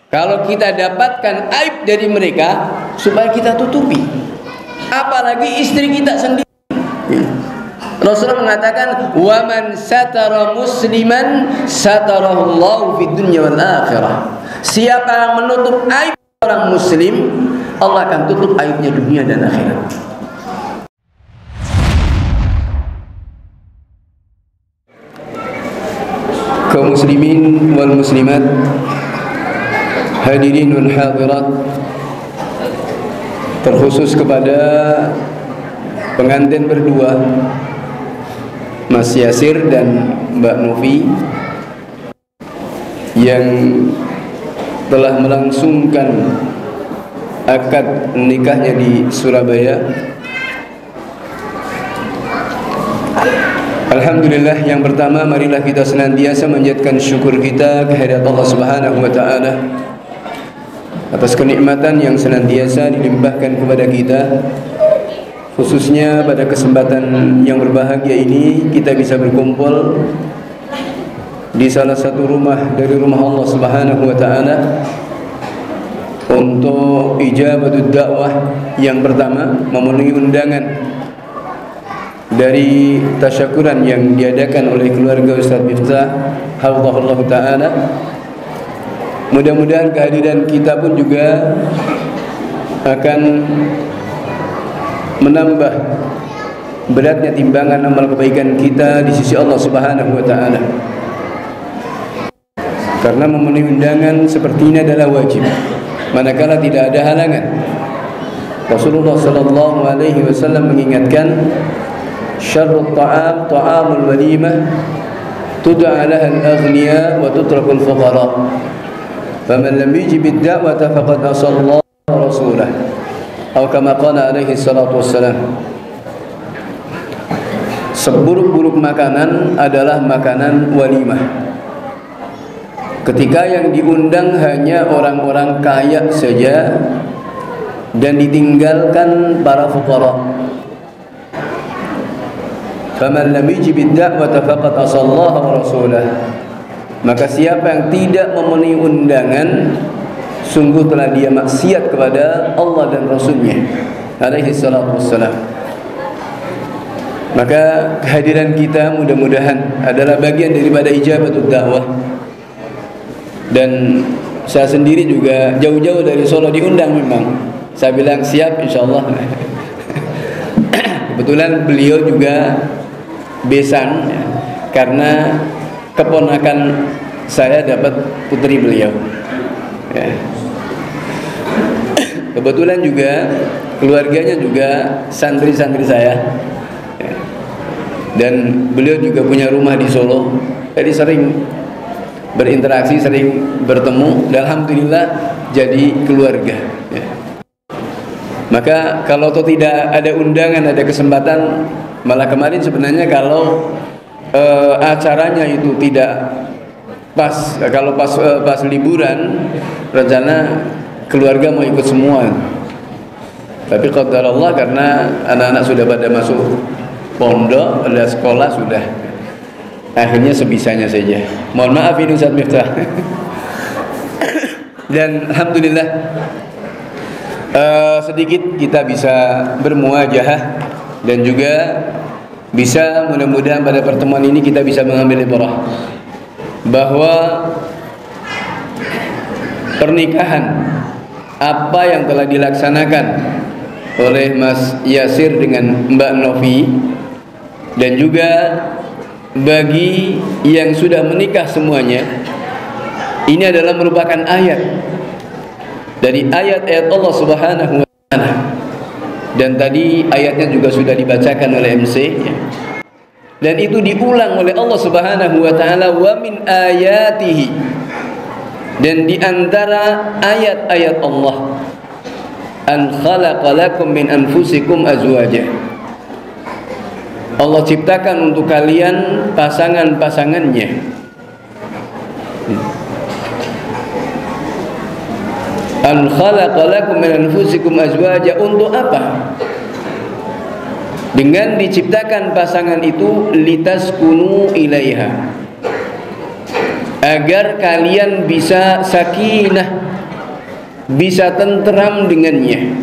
Kalau kita dapatkan aib dari mereka, supaya kita tutupi. Apalagi istri kita sendiri. Rasulullah mengatakan, "Wa man satara musliman satarahullahu fid dunya wal akhirah." Siapa yang menutup aib orang muslim, Allah akan tutup aibnya dunia dan akhirat. Kaum muslimin wal muslimat, hadirin wal hadirat, terkhusus kepada pengantin berdua, Mas Yasir dan Mbak Novi, yang telah melangsungkan akad nikahnya di Surabaya. Alhamdulillah, yang pertama marilah kita senantiasa menjadikan syukur kita kehadirat Allah Subhanahu wa taala atas kenikmatan yang senantiasa dilimpahkan kepada kita. Khususnya pada kesempatan yang berbahagia ini, kita bisa berkumpul di salah satu rumah dari rumah Allah Subhanahu wa taala untuk ijabatul dakwah. Yang pertama, memenuhi undangan dari tasyakuran yang diadakan oleh keluarga Ustaz Miftah hafizahullah taala. Mudah-mudahan kehadiran kita pun juga akan menambah beratnya timbangan amal kebaikan kita di sisi Allah Subhanahu wa taala. Karena memenuhi undangan seperti ini adalah wajib, manakala tidak ada halangan. Rasulullah sallallahu alaihi wasallam mengingatkan, syarrut ta'am ta'amul walimah tud'a laha al-aghniya wa tutrakul fuqara. Faman lam yujib ad-da'wata faqad asallallahu rasulah. Atau kama qala alaihi salatu wassalam. Seburuk-buruk makanan adalah makanan walimah. Ketika yang diundang hanya orang-orang kaya saja dan ditinggalkan para fuqara. Faman lam yujib ad-da'wata faqad asallaha wa rasulah. Maka siapa yang tidak memenuhi undangan, sungguh telah dia maksiat kepada Allah dan Rasulnya alaihi salatu wassalam. Maka kehadiran kita mudah-mudahan adalah bagian daripada ijabatul dakwah. Dan saya sendiri juga jauh-jauh dari Solo diundang memang. Saya bilang siap insyaallah. Kebetulan beliau juga besan ya, karena keponakan saya dapat putri beliau ya. Kebetulan juga keluarganya juga santri-santri saya ya. Dan beliau juga punya rumah di Solo. Jadi sering berinteraksi, sering bertemu, dan alhamdulillah jadi keluarga ya. Maka kalau tidak ada undangan, ada kesempatan, malah kemarin sebenarnya kalau acaranya itu tidak pas, kalau pas liburan, rencana keluarga mau ikut semua. Tapi qadarullah, karena anak-anak sudah pada masuk pondok, ada sekolah sudah, akhirnya sebisanya saja. Mohon maaf ini Ustaz Miftah. Dan alhamdulillah sedikit kita bisa bermuajahah, dan juga bisa mudah-mudahan pada pertemuan ini kita bisa mengambil ibrah bahwa pernikahan apa yang telah dilaksanakan oleh Mas Yasir dengan Mbak Novi, dan juga bagi yang sudah menikah semuanya, ini adalah merupakan ayat dari ayat-ayat Allah Subhanahu wa taala. Dan tadi ayatnya juga sudah dibacakan oleh MC ya. Dan itu diulang oleh Allah Subhanahu wa taala, wa min ayatihi, dan di antara ayat-ayat Allah, an khalaqa lakum min anfusikum azwaja. Allah ciptakan untuk kalian pasangan-pasangannya. An khalaqa lakum min anfusikum azwaja, untuk apa? Dengan diciptakan pasangan itu, litaskunu ilaiha, agar kalian bisa sakinah bisa tentram dengannya.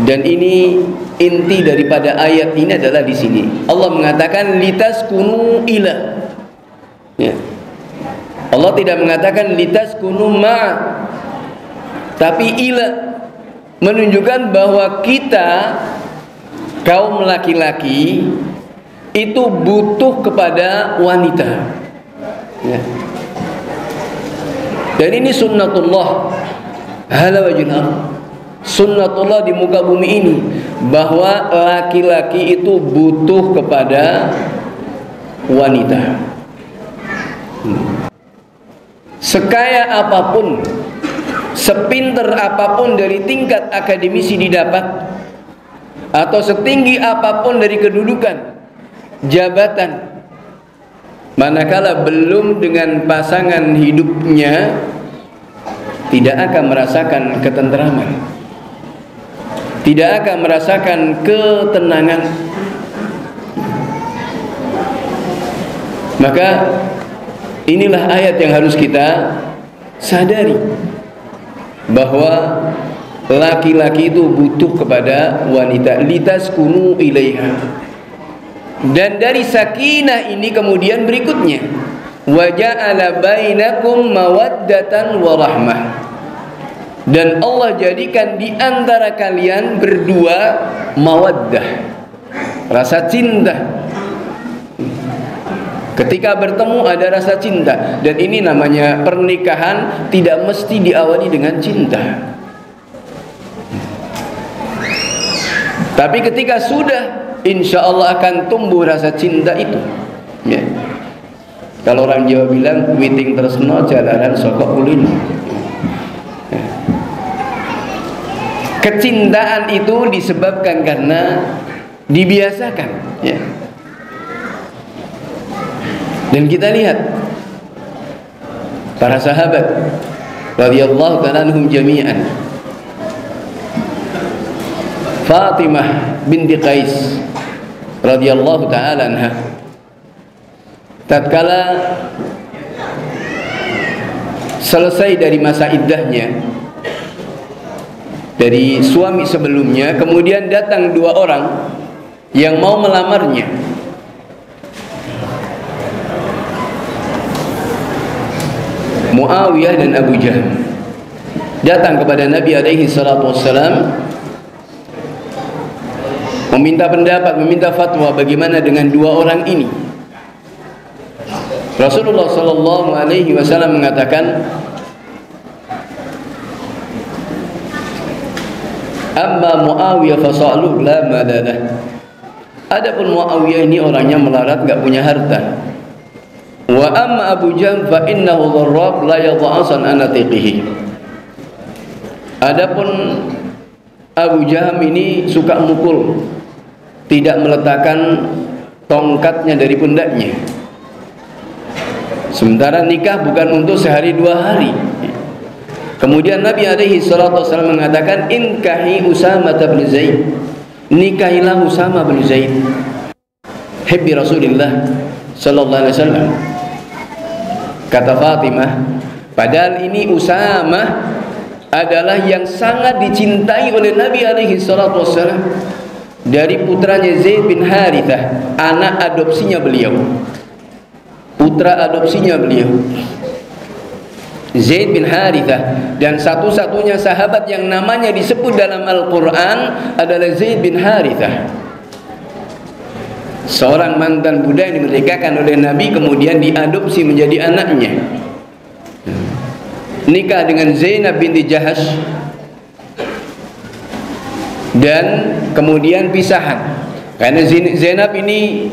Dan ini inti daripada ayat ini adalah di sini. Allah mengatakan litaskunu ila. Ya. Allah tidak mengatakan litaskunu ma, tapi ila, menunjukkan bahwa kita kaum laki-laki itu butuh kepada wanita. Ya. Dan ini sunnatullah hala wajhal, sunnatullah di muka bumi ini, bahwa laki-laki itu butuh kepada wanita. Sekaya apapun, sepinter apapun dari tingkat akademisi didapat, atau setinggi apapun dari kedudukan jabatan, manakala belum dengan pasangan hidupnya, tidak akan merasakan ketentraman, tidak akan merasakan ketenangan. Maka inilah ayat yang harus kita sadari, bahwa laki-laki itu butuh kepada wanita, litaskunu ilaiha. Dan dari sakinah ini kemudian berikutnya, wa ja'ala bainakum mawaddatan wa rahmah. Dan Allah jadikan di antara kalian berdua mawaddah, rasa cinta. Ketika bertemu ada rasa cinta. Dan ini namanya pernikahan tidak mesti diawali dengan cinta. Tapi ketika sudah, insya Allah akan tumbuh rasa cinta itu. Ya. Kalau orang Jawa bilang witing tresno jalanan sokok ulin. Ya. Kecintaan itu disebabkan karena dibiasakan. Ya. Dan kita lihat para sahabat radhiyallahu ta'ala anhum jami'an. Fatimah binti Qais radhiyallahu ta'ala anha, tatkala selesai dari masa iddahnya dari suami sebelumnya, kemudian datang dua orang yang mau melamarnya. Muawiyah dan Abu Jahal datang kepada Nabi alaihi salatu wassalam, meminta pendapat, meminta fatwa bagaimana dengan dua orang ini. Rasulullah sallallahu alaihi wasallam mengatakan, amma Muawiyah fasaluh la madalah. Adapun Muawiyah ini orangnya melarat, enggak punya harta. Wa amma Abu Jahl fa innahu dharrab la yadha'asan anatiqihi. Adapun Abu Jaham ini suka mukul, tidak meletakkan tongkatnya dari pundaknya. Sementara nikah bukan untuk sehari dua hari. Kemudian Nabi alaihi salatu wasallam mengatakan, inkahi Usamah bin Zaid, nikahilah Usamah bin Zaid, hibbi Rasulullah sallallahu alaihi wasallam. Kata Fatimah, padahal ini Usamah adalah yang sangat dicintai oleh Nabi alaihi salatu wassalam, dari putranya Zaid bin Harithah, anak adopsinya beliau, putra adopsinya beliau Zaid bin Harithah. Dan satu-satunya sahabat yang namanya disebut dalam Al-Quran adalah Zaid bin Harithah, seorang mantan budak yang dimerdekakan oleh Nabi, kemudian diadopsi menjadi anaknya. Nikah dengan Zainab binti Jahash, dan kemudian pisahan karena Zainab ini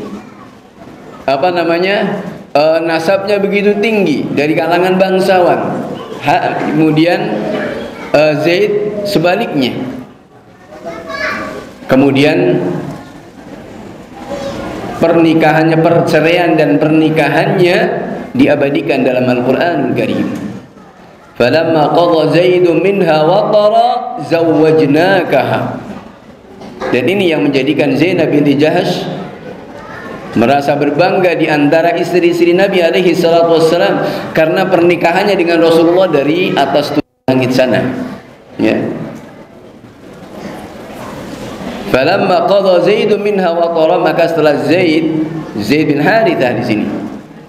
nasabnya begitu tinggi dari kalangan bangsawan. Kemudian Zaid sebaliknya. Kemudian pernikahannya, perceraian dan pernikahannya diabadikan dalam Al-Qur'anul Karim. Falamma qadha Zaidun minha watara zawwajnakaha. Dan ini yang menjadikan Zainab binti Jahash merasa berbangga di antara istri-istri Nabi alaihi salatu wassalam, karena pernikahannya dengan Rasulullah dari atas langit sana. Ya. Falamma qadha Zaid minha wa tara, maka setelah Zaid bin Harithah di sini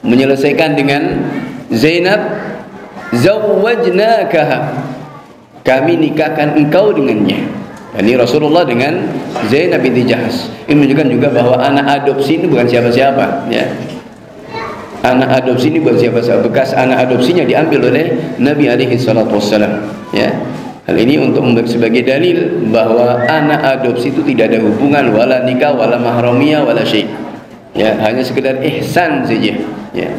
menyelesaikan dengan Zainab, zawwajnakaha, kami nikahkan engkau dengannya. Ini Rasulullah dengan Zainab binti Jahsh. Ini menunjukkan juga bahwa anak adopsi ini bukan siapa-siapa, ya. Anak adopsi ini bukan siapa-siapa, bekas anak adopsinya diambil oleh Nabi alaihi salatu wassalam, ya. Hal ini untuk sebagai dalil bahwa anak adopsi itu tidak ada hubungan wala nikah wala mahramiyah wala syai'. Ya, hanya sekedar ihsan saja, ya.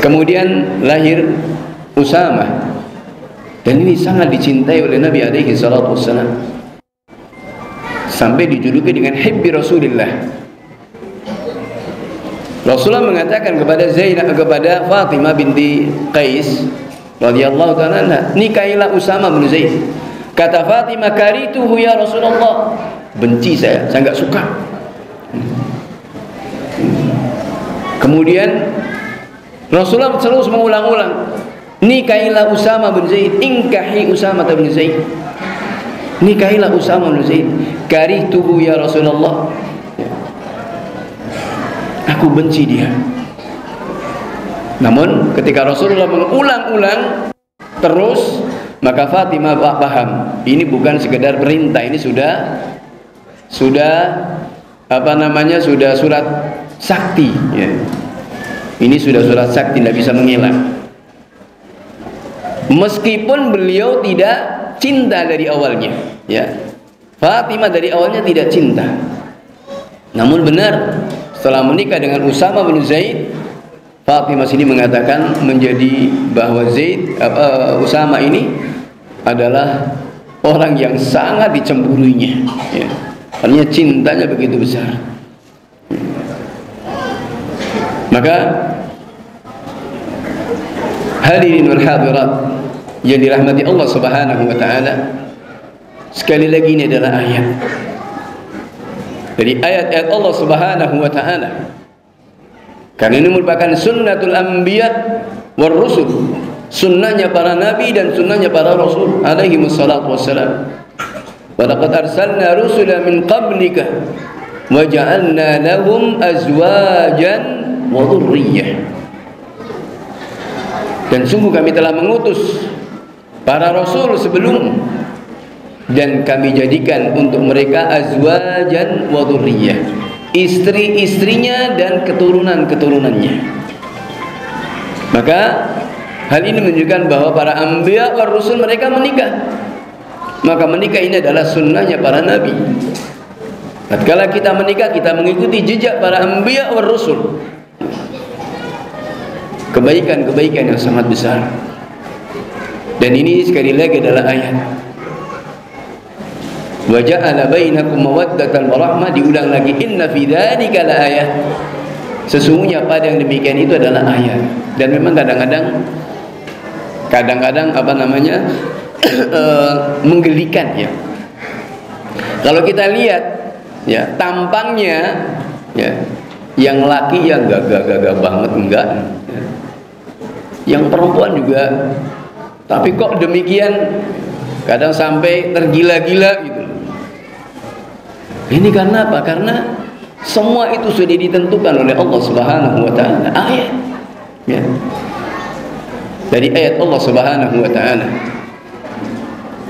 Kemudian lahir Usamah, dan ini sangat dicintai oleh Nabi alaihi salatu wassalam, sampai dijuluki dengan hibbi Rasulillah. Rasulullah mengatakan kepada Zainab, kepada Fatimah binti Qais radhiyallahu ta'ala anha, nikahilah Usama bin Zaid. Kata Fatimah, karituhu ya Rasulullah, benci saya enggak suka. Kemudian Rasulullah terus mengulang-ulang, nikahilah Usama bin Zaid, ingkahi Usama bin Zaid, nikahilah Usama bin Zaid. Karituhu ya Rasulullah, aku benci dia. Namun ketika Rasulullah mengulang-ulang terus, maka Fatimah paham, ini bukan sekedar perintah, ini sudah apa namanya, sudah surat sakti, ya. Ini sudah surat sakti, tidak bisa mengelak. Meskipun beliau tidak cinta dari awalnya, ya. Fatimah dari awalnya tidak cinta. Namun benar, setelah menikah dengan Usama bin Zaid, Fatimah sini mengatakan menjadi bahwa Usama ini adalah orang yang sangat dicemburuinya, ya. Artinya cintanya begitu besar. Maka hadirin wal hadirat yang dirahmati Allah Subhanahu wa taala, sekali lagi ini adalah ayat dari ayat-ayat Allah Subhanahu wa taala. Karena ini merupakan sunnatul anbiya war rusul, sunnahnya para nabi dan sunnahnya para rasul alaihi wassalatu wassalam. Wa laqad arsalna rusula min qablika wa ja'alna lahum azwajan wa dhurriyyah. Dan sungguh kami telah mengutus para rasul sebelum, dan kami jadikan untuk mereka azwajan wa dhurriyyah, istri-istrinya dan keturunan-keturunannya. Maka hal ini menunjukkan bahwa para anbiya war rusul mereka menikah. Maka menikah ini adalah sunnahnya para nabi. Tatkala kita menikah, kita mengikuti jejak para anbiya war rusul. Kebaikan-kebaikan yang sangat besar. Dan ini sekali lagi adalah ayat. Wa ja'ala bainakum mawaddatan wa rahmah, diulang lagi, inna fi dzalika laayah. Sesungguhnya pada yang demikian itu adalah ayat. Dan memang kadang-kadang apa namanya menggelikan, ya. Kalau kita lihat, ya, tampangnya, ya, yang laki ya gagah banget enggak, ya. Yang perempuan juga, tapi kok demikian, kadang sampai tergila-gila gitu. Ini karena apa? Karena semua itu sudah ditentukan oleh Allah Subhanahu wa taala, ayat, ya. Dari ayat Allah Subhanahu wa taala.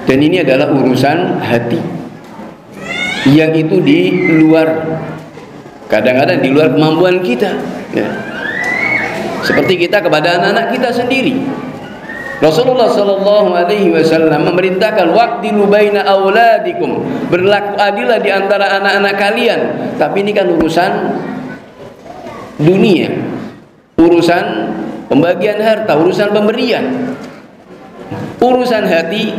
Dan ini adalah urusan hati yang itu di luar, kadang-kadang di luar kemampuan kita, ya. Seperti kita kepada anak-anak kita sendiri. Rasulullah sallallahu alaihi wasallam memerintahkan waqtilu baina auladikum, berlaku adillah di antara anak-anak kalian. Tapi ini kan urusan dunia, urusan pembagian harta, urusan pemberian. Urusan hati,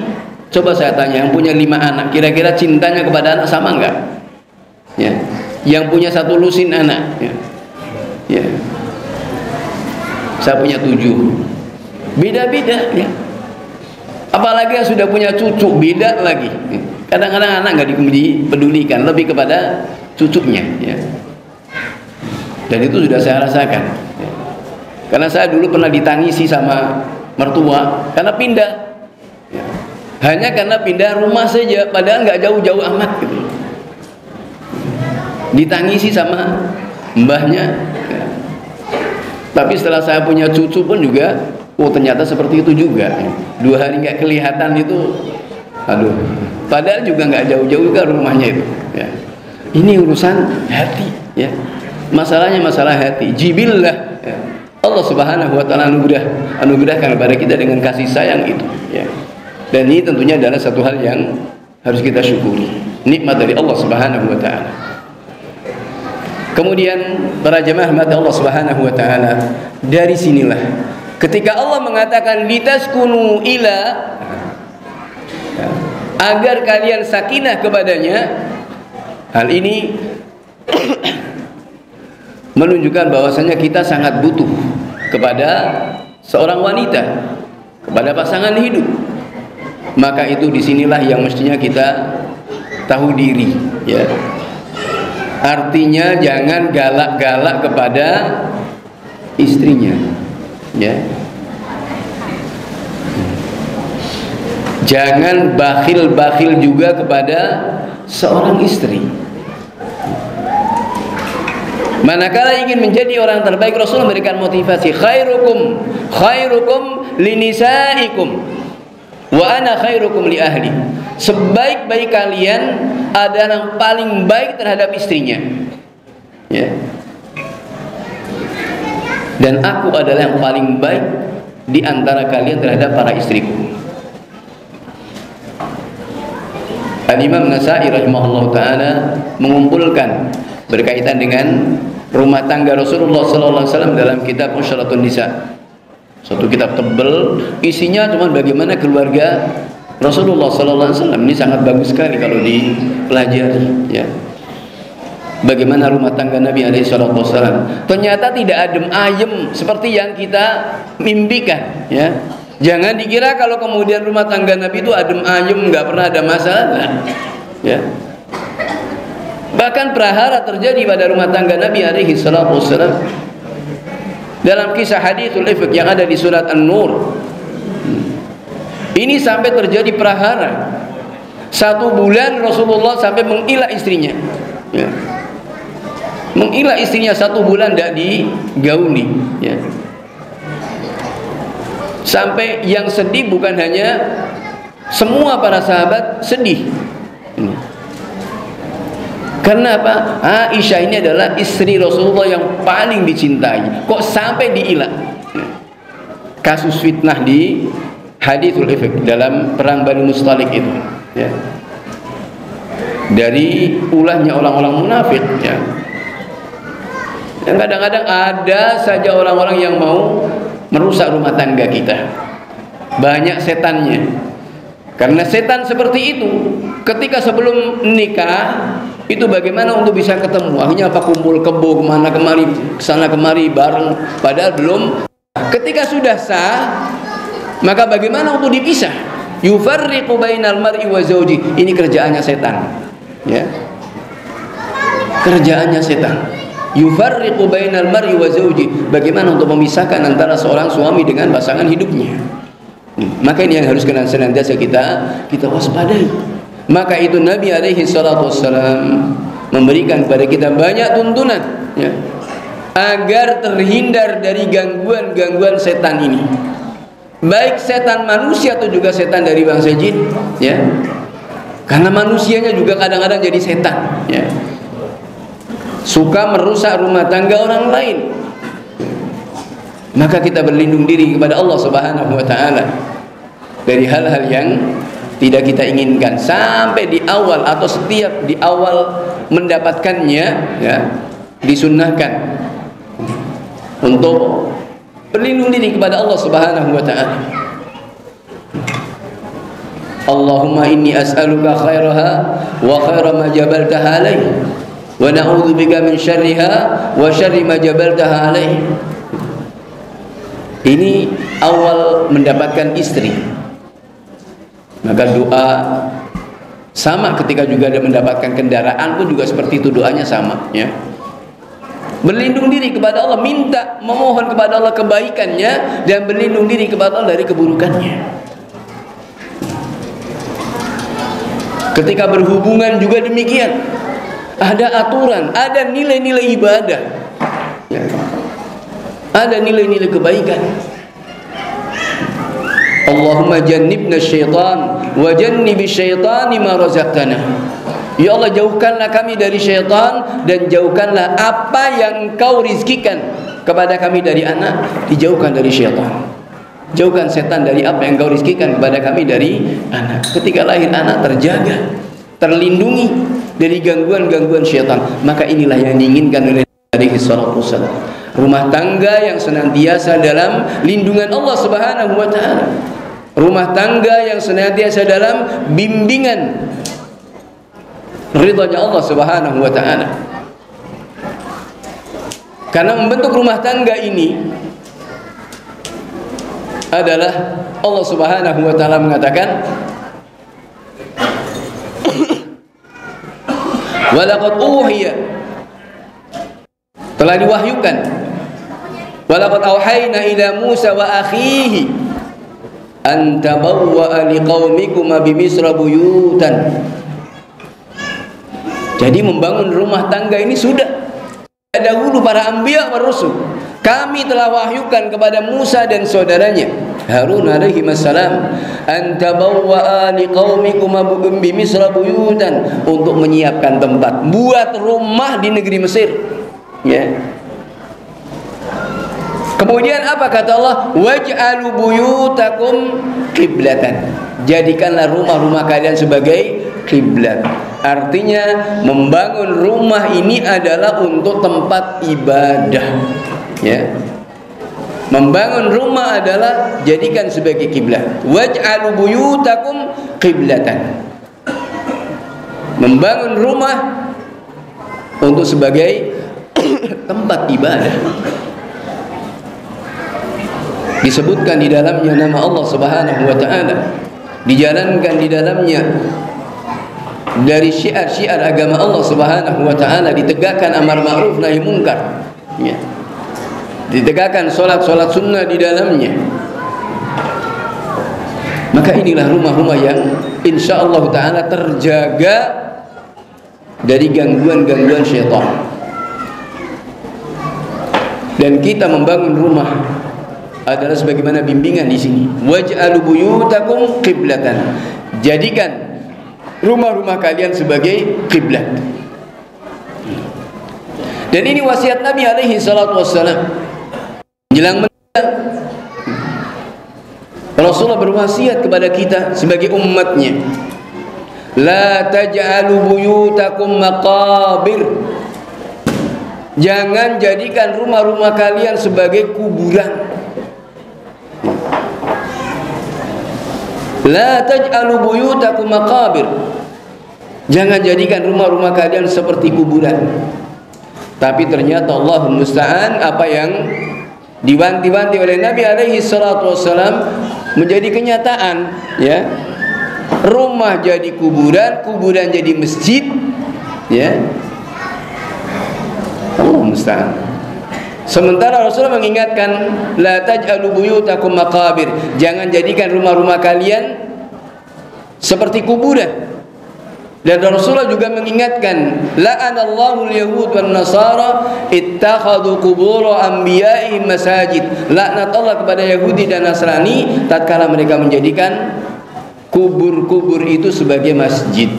coba saya tanya, yang punya 5 anak, kira-kira cintanya kepada anak sama enggak? Ya. Yang punya 1 lusin anak, ya. Ya. Saya punya 7. Beda-beda, ya. Apalagi yang sudah punya cucu, beda lagi. Kadang-kadang anak nggak dipedulikan, lebih kepada cucunya, ya. Dan itu sudah saya rasakan, ya. Karena saya dulu pernah ditangisi sama mertua karena pindah, ya. Hanya karena pindah rumah saja, padahal nggak jauh-jauh amat gitu. Ditangisi sama mbahnya, ya. Tapi setelah saya punya cucu pun juga, oh ternyata seperti itu juga. 2 hari nggak kelihatan itu, aduh. Padahal juga nggak jauh-jauh ke rumahnya itu. Ya. Ini urusan hati, ya. Masalahnya masalah hati, jibillah. Ya. Allah Subhanahu Wa Taala anugerahkan kepada kita dengan kasih sayang itu. Ya. Dan ini tentunya adalah satu hal yang harus kita syukuri, nikmat dari Allah Subhanahu Wa Taala. Kemudian para jemaah mata Allah Subhanahu Wa Taala, dari sinilah ketika Allah mengatakan litaskunu ila, agar kalian sakinah kepadanya, hal ini menunjukkan bahwasanya kita sangat butuh kepada seorang wanita, kepada pasangan hidup. Maka itu disinilah yang mestinya kita tahu diri, ya. Artinya jangan galak-galak kepada istrinya, ya. Jangan bakhil-bakhil juga kepada seorang istri. Manakala ingin menjadi orang terbaik, Rasul memberikan motivasi, khairukum linisaikum wa ana khairukum li ahli. Sebaik-baik kalian adalah yang paling baik terhadap istrinya, ya. Dan aku adalah yang paling baik di antara kalian terhadap para istriku. Al-Imam Nasa'i rahimahullah ta'ala mengumpulkan berkaitan dengan rumah tangga Rasulullah sallallahu alaihi wasallam dalam kitab Usyratun Nisa. Satu kitab tebal, isinya cuma bagaimana keluarga Rasulullah sallallahu alaihi wasallam. Ini sangat bagus sekali kalau dipelajari, ya. Bagaimana rumah tangga Nabi alaihi wasallam. Ternyata tidak adem ayem seperti yang kita mimpikan, ya. Jangan dikira kalau kemudian rumah tangga Nabi itu adem ayem, nggak pernah ada masalah, ya. Bahkan prahara terjadi pada rumah tangga Nabi alaihi wasallam. Dalam kisah hadithul ifk yang ada di surat An-Nur, ini sampai terjadi prahara. 1 bulan Rasulullah sampai mengilah istrinya, ya. Mengilah istrinya 1 bulan tidak digauli, ya. Sampai yang sedih bukan hanya semua para sahabat sedih. Karena apa? Aisyah ini adalah istri Rasulullah yang paling dicintai. Kok sampai diilah? Kasus fitnah di hadithul ifk dalam perang Bani Mustalik itu, ya. Dari ulahnya orang-orang munafik, ya. Dan kadang-kadang ada saja orang-orang yang mau merusak rumah tangga kita. Banyak setannya. Karena setan seperti itu, ketika sebelum nikah itu bagaimana untuk bisa ketemu? Akhirnya apa, kumpul kebo kemana kemari, kesana kemari bareng, padahal belum. Ketika sudah sah, maka bagaimana untuk dipisah? Yufarriqu bainal mar'i wa zawji. Ini kerjaannya setan, ya. Kerjaannya setan. Yufarriqu bainal mar'i wa zawji. Bagaimana untuk memisahkan antara seorang suami dengan pasangan hidupnya? Maka ini yang harus senantiasa kita waspadai. Maka itu Nabi alaihi salatu wassalam memberikan kepada kita banyak tuntunan, ya, agar terhindar dari gangguan-gangguan setan ini, baik setan manusia atau juga setan dari bangsa jin, ya. Karena manusianya juga kadang-kadang jadi setan, ya, suka merusak rumah tangga orang lain. Maka kita berlindung diri kepada Allah Subhanahu wa taala dari hal-hal yang tidak kita inginkan, sampai di awal atau setiap di awal mendapatkannya, ya, disunnahkan untuk berlindung diri kepada Allah Subhanahu wa taala. Allahumma inni as'aluka khairaha wa khaira ma jabaltaha alaihi wa na'udzubika min syarriha wa syarri ma jabaltaha alaihi. Ini awal mendapatkan istri. Maka doa sama ketika juga ada mendapatkan kendaraan pun juga seperti itu, doanya sama, ya. Berlindung diri kepada Allah, minta, memohon kepada Allah kebaikannya, dan berlindung diri kepada Allah dari keburukannya. Ketika berhubungan juga demikian. Ada aturan, ada nilai-nilai ibadah, ya. Ada nilai-nilai kebaikan. Allahumma jannibna syaitan wa jannibi syaitani ma razaqtana. Ya Allah, jauhkanlah kami dari syaitan dan jauhkanlah apa yang Engkau rizkikan kepada kami dari anak, dijauhkan dari syaitan. Jauhkan setan dari apa yang Engkau rizkikan kepada kami dari anak. Ketika lahir anak terjaga, terlindungi dari gangguan-gangguan syaitan. Maka inilah yang diinginkan oleh Nabi sallallahu alaihi wasallam. Rumah tangga yang senantiasa dalam lindungan Allah Subhanahu wa taala. Rumah tangga yang senantiasa dalam bimbingan ridhanya Allah Subhanahu wa taala. Karena membentuk rumah tangga ini adalah Allah Subhanahu wa taala mengatakan, walaqad uhiya, telah diwahyukan, walaqad auhayna ila Musa wa akhihi an tabawwa'a liqaumikuma bi Misra buyutan. Jadi membangun rumah tangga ini sudah dahulu para anbiya wa rusul. Kami telah wahyukan kepada Musa dan saudaranya Harun alaihi wassalam, an tabawwa'a liqaumikuma bi Misra buyutan, untuk menyiapkan tempat buat rumah di negeri Mesir, ya. Kemudian apa kata Allah? Waj'alu buyutakum qiblatan. Jadikanlah rumah-rumah kalian sebagai kiblat. Artinya membangun rumah ini adalah untuk tempat ibadah, ya. Membangun rumah adalah jadikan sebagai kiblat. Waj'alu buyutakum qiblatan. Membangun rumah untuk sebagai tempat ibadah. Disebutkan di dalamnya nama Allah Subhanahu wa taala, dijalankan di dalamnya dari syiar-syiar agama Allah Subhanahu wa taala, ditegakkan amar ma'ruf nahi munkar, ya. Ditegakkan solat-solat sunnah di dalamnya. Maka inilah rumah-rumah yang insyaallah taala terjaga dari gangguan-gangguan syaitan. Dan kita membangun rumah adalah sebagaimana bimbingan di sini. Waj'alu buyutakum qiblatan. Jadikan rumah-rumah kalian sebagai kiblat. Dan ini wasiat Nabi alaihi salatu wassalam. Menjelang meninggal, Rasulullah berwasiat kepada kita sebagai umatnya, la taj'alu buyutakum maqabir. Jangan jadikan rumah-rumah kalian sebagai kuburan. La taj'alu buyutakum maqabir. Jangan jadikan rumah-rumah kalian seperti kuburan. Tapi ternyata Allahul musta'an, apa yang diwanti-wanti oleh Nabi alaihi salatu wassalam menjadi kenyataan, ya. Rumah jadi kuburan, kuburan jadi masjid, ya. Allah musta'an. Sementara Rasulullah mengingatkan, la taj'alu buyutakum maqabir. Jangan jadikan rumah-rumah kalian seperti kuburan. Dan Rasulullah juga mengingatkan, la'anallahu al-yahud wan nasara ittakhadhu qubur anbiya'ihim masajid. Laknat Allah kepada Yahudi dan Nasrani tatkala mereka menjadikan kubur-kubur itu sebagai masjid.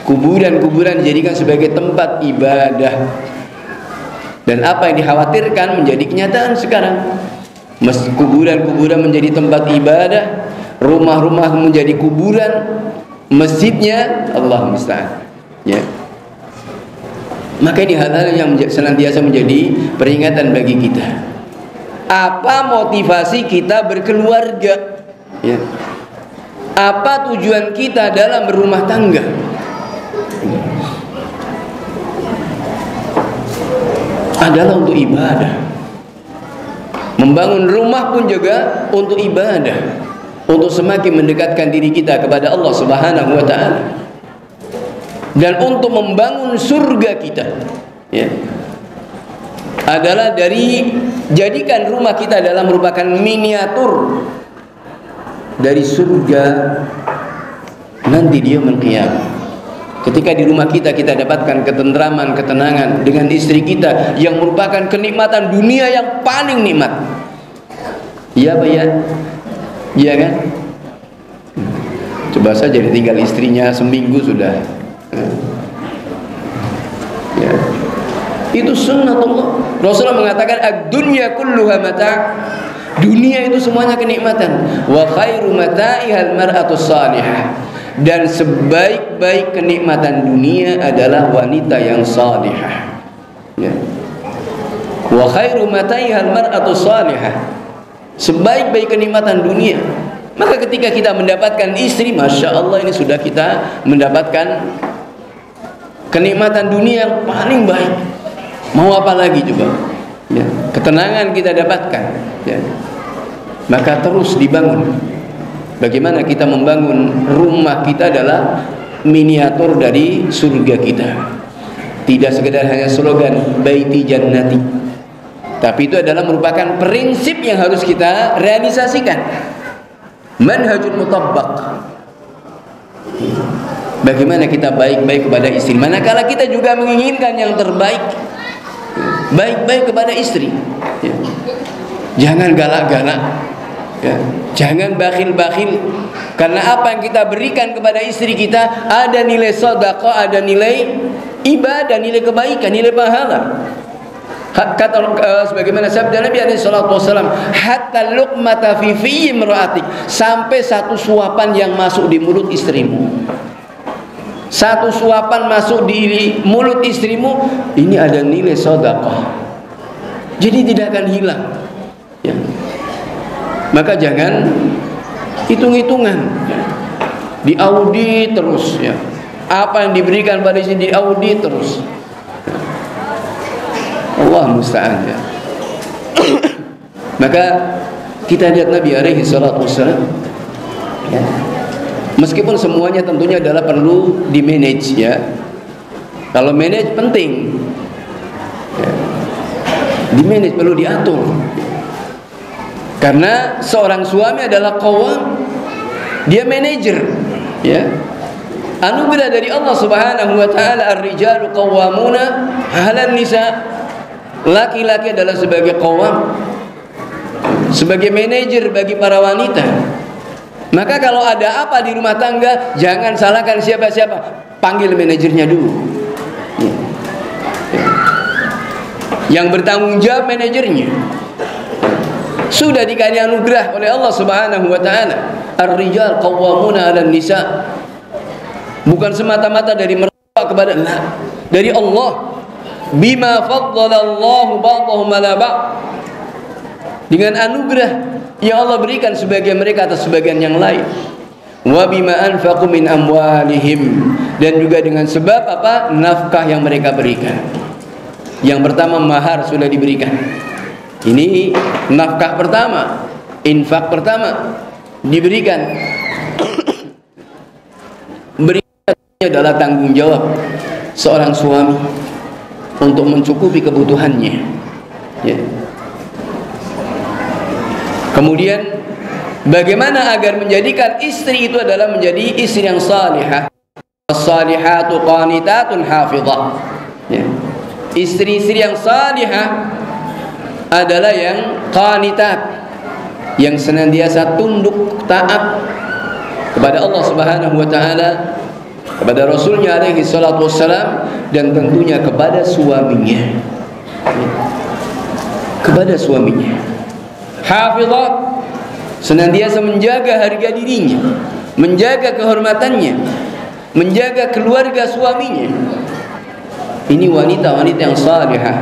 Kuburan-kuburan dijadikan sebagai tempat ibadah. Dan apa yang dikhawatirkan menjadi kenyataan sekarang. Kuburan-kuburan menjadi tempat ibadah, rumah-rumah menjadi kuburan, masjidnya Allah musta'an, ya. Maka ini hal-hal yang senantiasa menjadi peringatan bagi kita. Apa motivasi kita berkeluarga, ya? Apa tujuan kita dalam berumah tangga? Adalah untuk ibadah. Membangun rumah pun juga untuk ibadah, untuk semakin mendekatkan diri kita kepada Allah Subhanahu wa taala, dan untuk membangun surga kita, ya. adalah dari jadikan rumah kita adalah merupakan miniatur dari surga nanti dia qiyamah. Ketika di rumah kita dapatkan ketentraman, ketenangan dengan istri kita yang merupakan kenikmatan dunia yang paling nikmat. Iya Pak ya? Iya kan? Coba saja ditinggal istrinya seminggu sudah. Ya. Itu sunnatullah. Rasulullah mengatakan ad-dunya kulluha mata'. Dunia itu semuanya kenikmatan. Wa khairu mata'ihal mar'atus salihah. Dan sebaik-baik kenikmatan dunia adalah wanita yang salihah. Ya. Wa khairu mata'ihal mar'atus salihah. Sebaik-baik kenikmatan dunia. Maka ketika kita mendapatkan istri, Masya Allah, ini sudah kita mendapatkan kenikmatan dunia yang paling baik. Mau apa lagi coba? Ya. Ketenangan kita dapatkan. Ya. Maka terus dibangun. Bagaimana kita membangun rumah kita adalah miniatur dari surga kita. Tidak sekedar hanya slogan Baiti Jannati, tapi itu adalah merupakan prinsip yang harus kita realisasikan. Manhajul mutabbaq. Bagaimana kita baik-baik kepada istri, manakala kita juga menginginkan yang terbaik. Baik-baik kepada istri. Ya. Jangan galak-galak. Ya. Jangan bakhil-bakhil. Karena apa yang kita berikan kepada istri kita ada nilai sedekah, ada nilai ibadah, nilai kebaikan, nilai pahala. Kata sebagaimana sabda Nabi alaihi salatu wasallam, hatta luqmata fi imra'atik, sampai satu suapan yang masuk di mulut istrimu. Satu suapan masuk di mulut istrimu, ini ada nilai sedekah. Jadi tidak akan hilang. Ya. Maka jangan hitung-hitungan, diaudit terus. Ya. Apa yang diberikan pada istri diaudit terus. Allah musta'an ya. Maka kita lihat Nabi alaihi salatu wassalam ya. Meskipun semuanya tentunya adalah perlu di manage ya. Kalau manage penting ya. Di manage perlu diatur. Karena seorang suami adalah qawwam, dia manajer ya. Anugerah dari Allah Subhanahu wa taala, ar-rijalu qawwamuna 'alan nisa. Laki-laki adalah sebagai qawwam, sebagai manajer bagi para wanita. Maka kalau ada apa di rumah tangga, jangan salahkan siapa-siapa, panggil manajernya dulu. Yang bertanggung jawab manajernya. Sudah dikasih anugerah oleh Allah Subhanahu wa taala, ar-rijal qawwamuna 'alan nisa. Bukan semata-mata dari mertua kepada Allah, dari Allah. Bima faddalallahu ba'dahum 'ala ba'd, dengan anugerah yang Allah berikan sebagian mereka atas sebagian yang lain. Wa bima anfaqu min amwalihim, dan juga dengan sebab apa? Nafkah yang mereka berikan. Yang pertama mahar sudah diberikan. Ini nafkah pertama, infak pertama diberikan. Berikan adalah tanggung jawab seorang suami untuk mencukupi kebutuhannya ya. Kemudian bagaimana agar menjadikan istri itu adalah menjadi istri yang salihah. As-salihatu qanitatun hafizah ya. Istri-istri yang salihah adalah yang qanitat, yang senantiasa tunduk taat kepada Allah Subhanahu wa taala, kepada Rasulnya alaihi salatu wassalam, dan tentunya kepada suaminya. Kepada suaminya. Hafizat, senantiasa menjaga harga dirinya, menjaga kehormatannya, menjaga keluarga suaminya. Ini wanita-wanita yang salihah,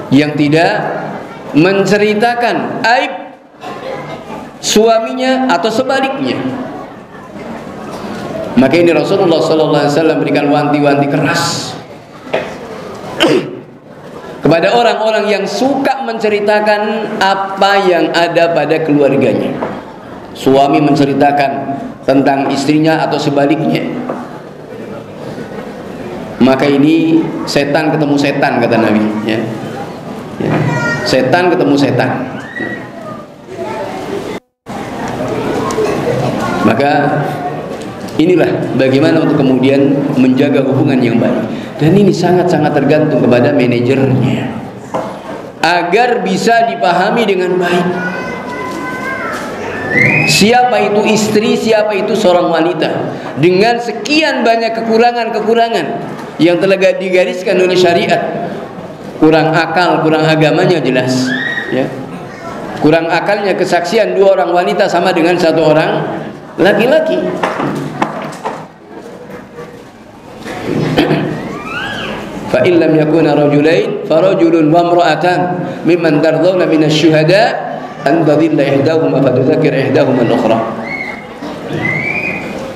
yang tidak menceritakan aib suaminya atau sebaliknya. Maka ini Rasulullah SAW berikan wanti-wanti keras kepada orang-orang yang suka menceritakan apa yang ada pada keluarganya. Suami menceritakan tentang istrinya atau sebaliknya. Maka ini setan ketemu setan, kata Nabi ya. ya. Setan ketemu setan. Maka inilah bagaimana untuk kemudian menjaga hubungan yang baik. Dan ini sangat-sangat tergantung kepada manajernya agar bisa dipahami dengan baik. Siapa itu istri, siapa itu seorang wanita dengan sekian banyak kekurangan-kekurangan yang telah digariskan oleh syariat. Kurang akal, kurang agamanya jelas, ya. Kurang akalnya kesaksian dua orang wanita sama dengan satu orang laki-laki. Fa in lam yakuna rajulain farajulun wa imra'atan mimman tardawna minasy syuhada an tadilla ihdahuma fatudzakkir ihdahuma al-ukhra.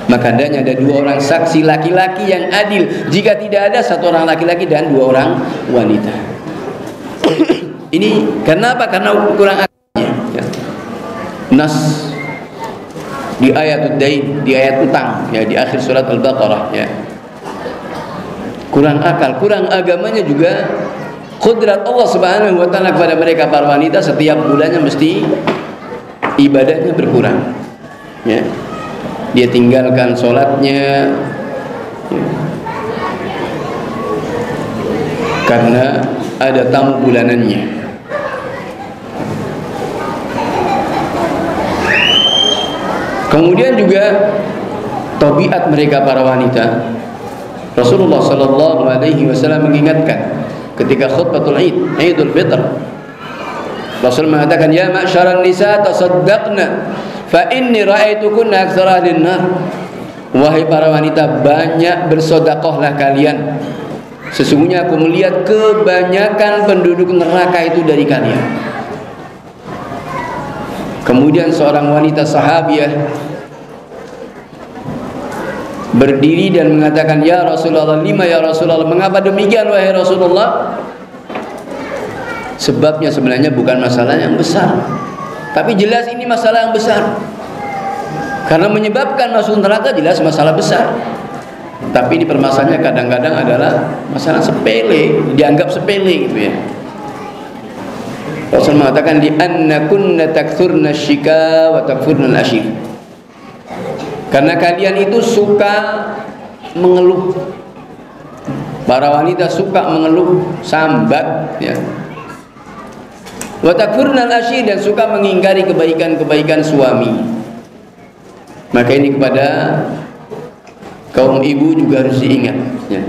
Maka hendaknya ada dua orang saksi laki-laki yang adil. Jika tidak ada, satu orang laki-laki dan dua orang wanita. Ini kenapa? Karena kurang akalnya, ya. Nas di ayat dain, di ayat utang, ya, di akhir surat Al-Baqarah, ya. Kurang akal, kurang agamanya juga. Qudrat Allah Subhanahu wa taala kepada mereka para wanita setiap bulannya mesti ibadahnya berkurang, ya. Dia tinggalkan sholatnya, ya, karena ada tamu bulanannya. Kemudian juga tabiat mereka para wanita. Rasulullah sallallahu alaihi wasallam mengingatkan ketika khutbatul Id, Idul Fitr. Rasul mengatakan, "Ya ma'syaran nisa tasaddaqna fa inni ra'aitukunna aktsara ahlin nar." Wahai para wanita, banyak bersedekahlah kalian. Sesungguhnya aku melihat kebanyakan penduduk neraka itu dari kalian. Kemudian seorang wanita sahabiah berdiri dan mengatakan, "Ya Rasulullah, lima ya Rasulullah." Mengapa demikian wahai Rasulullah? Sebabnya sebenarnya bukan masalah yang besar, tapi jelas ini masalah yang besar. Karena menyebabkan masuk neraka jelas masalah besar. Tapi ini permasalahannya kadang-kadang adalah masalah sepele, dianggap sepele gitu, ya. Rasul mengatakan, "Li annakunna takthurna syika wa takfurna al-ashir." Karena kalian itu suka mengeluh. Para wanita suka mengeluh, sambat, ya. Wa takfurna al-ashir, dan suka mengingkari kebaikan-kebaikan suami. Maka ini kepada kaum ibu juga harus diingat, ya.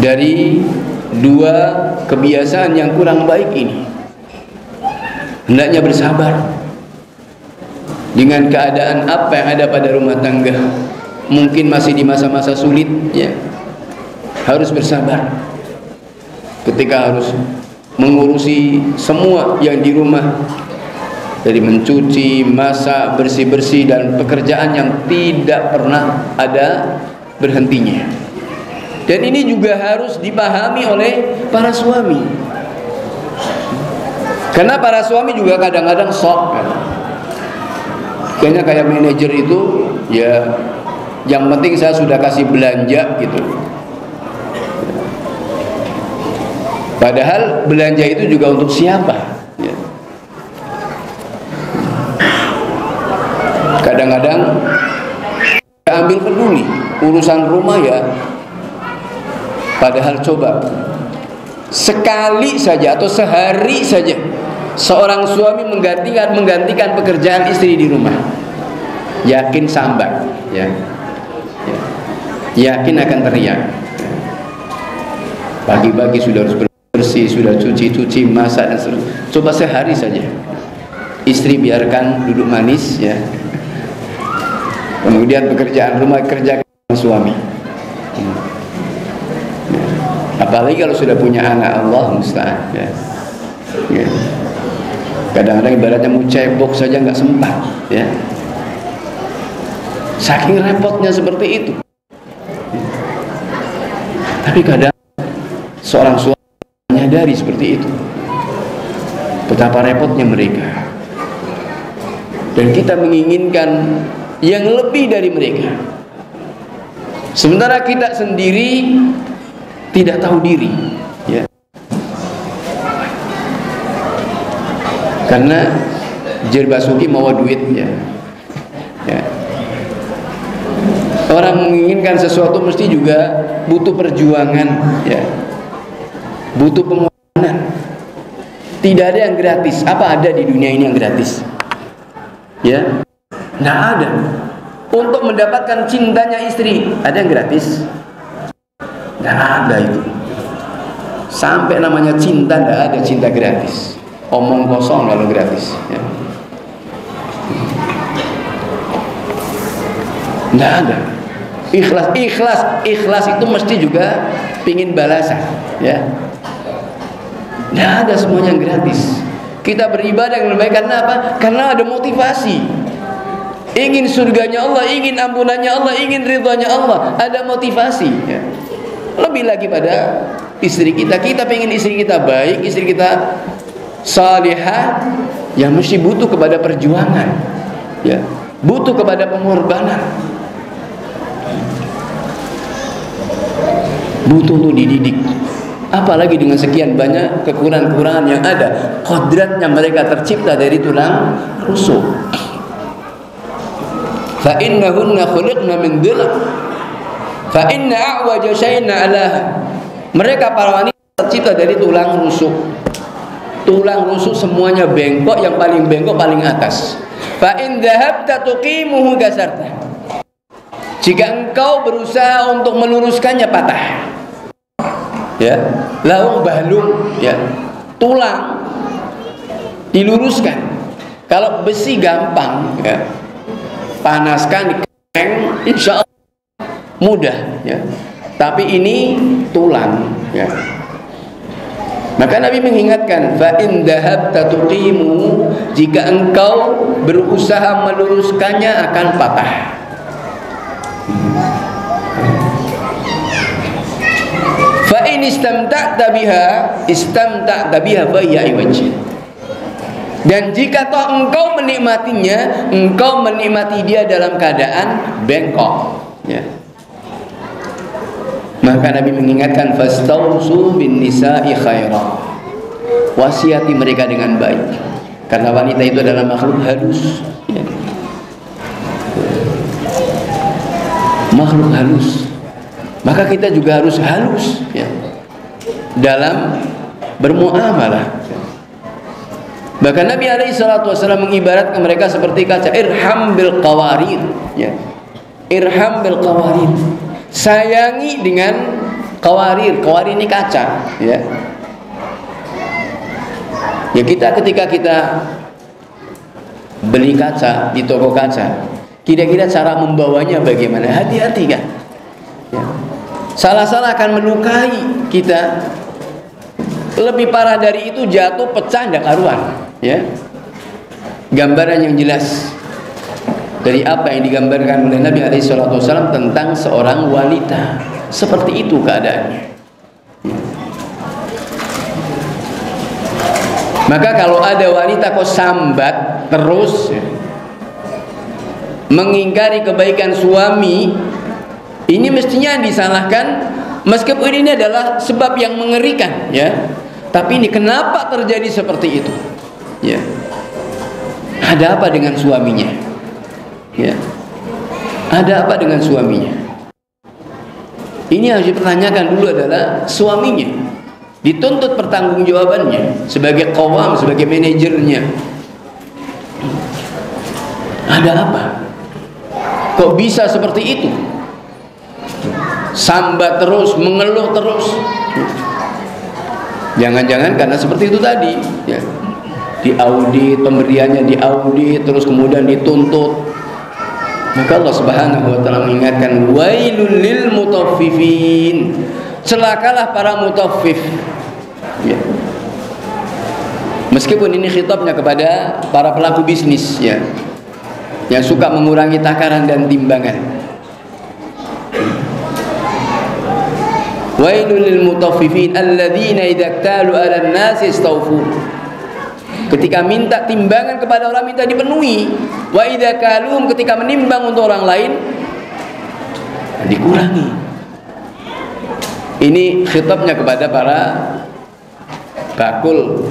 Dari dua kebiasaan yang kurang baik ini, hendaknya bersabar dengan keadaan apa yang ada pada rumah tangga. Mungkin masih di masa-masa sulit, ya. Harus bersabar ketika harus mengurusi semua yang di rumah, dari mencuci, masak, bersih-bersih, dan pekerjaan yang tidak pernah ada berhentinya. Dan ini juga harus dipahami oleh para suami. Karena para suami juga kadang-kadang sok, kan? Kayaknya kayak manajer itu, ya, yang penting saya sudah kasih belanja gitu. Padahal belanja itu juga untuk siapa, ya. Kadang-kadang ambil peduli urusan rumah, ya. Padahal coba sekali saja atau sehari saja seorang suami menggantikan pekerjaan istri di rumah, yakin sambat, ya. Yakin akan teriak. Pagi-pagi sudah harus bersih, sudah cuci-cuci, masak dan seterusnya. Coba sehari saja istri biarkan duduk manis, ya. Kemudian pekerjaan rumah kerjakan suami. Apalagi kalau sudah punya anak, Allah musta'an, ya. Ya. Kadang-kadang ibaratnya mau cebok saja nggak sempat, ya. Saking repotnya seperti itu. Tapi kadang seorang suami menyadari seperti itu, betapa repotnya mereka, dan kita menginginkan yang lebih dari mereka. Sementara kita sendiri tidak tahu diri, ya. Karena Jer Basuki mau duit ya. Orang menginginkan sesuatu mesti juga butuh perjuangan ya. Butuh pengorbanan. Tidak ada yang gratis. Apa ada di dunia ini yang gratis? Ya. Nggak ada. Untuk mendapatkan cintanya istri, ada yang gratis? Nggak ada itu. Sampai namanya cinta, nggak ada cinta gratis. Omong kosong lalu gratis ya. Nggak ada. Ikhlas itu mesti juga pingin balasan ya. Nggak ada semuanya yang gratis. Kita beribadah yang lebih baik karena apa? Karena ada motivasi. Ingin surganya Allah, ingin ampunannya Allah, ingin ridhonya Allah, ada motivasi ya. Lebih lagi pada istri kita. Kita pengen istri kita baik, istri kita salihah, yang mesti butuh kepada perjuangan ya. Butuh kepada pengorbanan. Butuh untuk dididik. Apalagi dengan sekian banyak kekurangan-kekurangan yang ada, kodratnya mereka tercipta dari tulang rusuk. Fa innahunna khuliqna min dhil', fa inna a'waja shay'in 'alaha. Mereka para wanita tercipta dari tulang rusuk. Tulang rusuk semuanya bengkok, yang paling bengkok paling atas. Fa in dhahabta tuqimuhu kasarta. Jika engkau berusaha untuk meluruskannya, patah. Ya, laung balung ya, tulang diluruskan. Kalau besi gampang ya, panaskan dikeng, insya Allah mudah ya. Tapi ini tulang ya. Maka Nabi mengingatkan, fa in dhahabta tuqimu, jika engkau berusaha meluruskannya akan patah. Fa in istamta'ta biha fa hiya iwaj. Dan jika toh engkau menikmatinya, engkau menikmati dia dalam keadaan bengkok ya. Maka Nabi mengingatkan, fastausu bin nisa'i khaira. Wasiati mereka dengan baik. Karena wanita itu adalah makhluk halus ya. Makhluk halus. Maka kita juga harus halus ya, dalam bermuamalah. Bahkan Nabi SAW mengibaratkan mereka seperti kaca. Irham bil qawarir ya. Irham bil qawarir. Sayangi dengan qawarir. Qawarir ini kaca ya. Ya, kita ketika kita beli kaca di toko kaca, kira-kira cara membawanya bagaimana? Hati-hati kan ya. Salah-salah akan melukai kita. Lebih parah dari itu, jatuh, pecah, tidak karuan ya. Gambaran yang jelas dari apa yang digambarkan oleh Nabi SAW tentang seorang wanita. Seperti itu keadaannya ya. Maka kalau ada wanita kok sambat terus ya, mengingkari kebaikan suami, ini mestinya disalahkan. Meskipun ini adalah sebab yang mengerikan ya, tapi ini kenapa terjadi seperti itu ya? Ada apa dengan suaminya ya? Ada apa dengan suaminya? Ini harus dipertanyakan dulu adalah suaminya. Dituntut pertanggungjawabannya sebagai qawam, sebagai manajernya. Ada apa? Kok bisa seperti itu? Sambat terus, mengeluh terus. Jangan-jangan karena seperti itu tadi ya. Diaudit, pemberiannya diaudit, terus kemudian dituntut. Maka Allah Subhanahu wa taala mengingatkan, wailul lil mutaffifin. Celakalah para mutaffif ya. Meskipun ini khitabnya kepada para pelaku bisnis ya, yang suka mengurangi takaran dan timbangan. Wailul lil mutaffifin alladzina idza iktalu 'alan nasi istawfu. Ketika minta timbangan kepada orang minta dipenuhi. Wa idza kalum, ketika menimbang untuk orang lain dikurangi. Ini khitabnya kepada para bakul.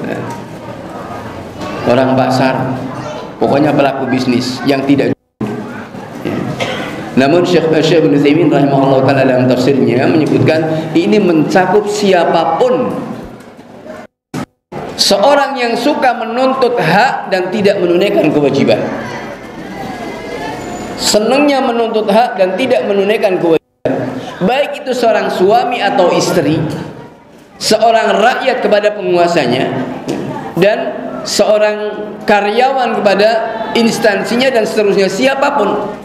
orang pasar, pokoknya pelaku bisnis yang tidak. Namun Syekh Ibnu Utsaimin rahimahullah taala dalam tafsirnya menyebutkan ini mencakup siapapun, seorang yang suka menuntut hak dan tidak menunaikan kewajiban. Senangnya menuntut hak dan tidak menunaikan kewajiban, baik itu seorang suami atau istri, seorang rakyat kepada penguasanya, dan seorang karyawan kepada instansinya dan seterusnya, siapapun.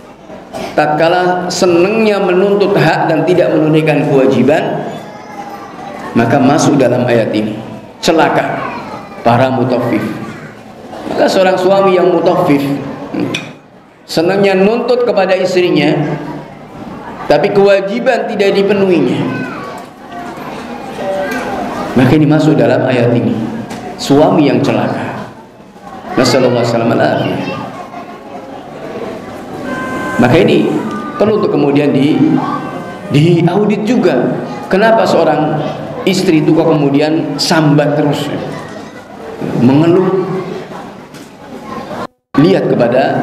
Tatkala senangnya menuntut hak dan tidak menunaikan kewajiban, maka masuk dalam ayat ini celaka para mutaffif. Maka seorang suami yang mutaffif, senangnya nuntut kepada istrinya tapi kewajiban tidak dipenuhinya, maka ini masuk dalam ayat ini, suami yang celaka. Nasallallahu alaihi wasallam. Maka ini perlu untuk kemudian diaudit juga. Kenapa seorang istri itu kok kemudian sambat terus, mengeluh, lihat kepada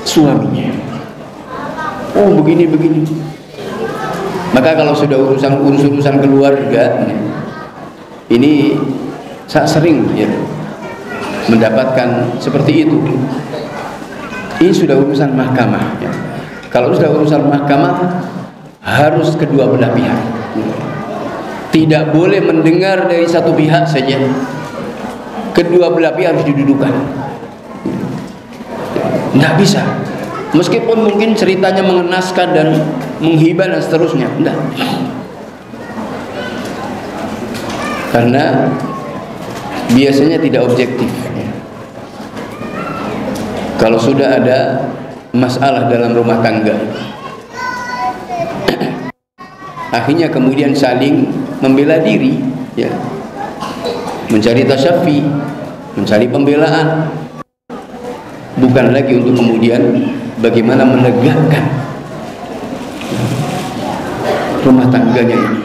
suaminya, oh begini. Maka kalau sudah urusan keluarga, ini saya sering ya mendapatkan seperti itu. Ini sudah urusan mahkamah ya. Kalau sudah urusan mahkamah, harus kedua belah pihak, tidak boleh mendengar dari satu pihak saja. Kedua belah pihak harus didudukan. Tidak bisa, meskipun mungkin ceritanya mengenaskan dan menghibah dan seterusnya, tidak. Karena biasanya tidak objektif. Kalau sudah ada masalah dalam rumah tangga, akhirnya kemudian saling membela diri, ya, mencari tasyafi, mencari pembelaan, bukan lagi untuk kemudian bagaimana menegakkan rumah tangganya ini.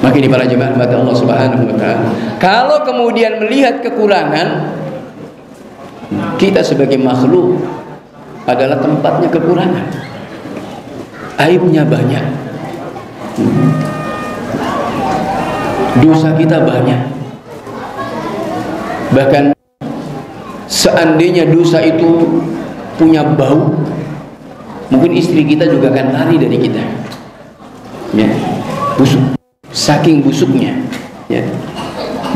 Maka ini para jemaah Allah Subhanahu wa taala, kalau kemudian melihat kekurangan, kita sebagai makhluk adalah tempatnya kekurangan, aibnya banyak, dosa kita banyak. Bahkan seandainya dosa itu punya bau, mungkin istri kita juga akan lari dari kita, ya, busuk, saking busuknya, ya.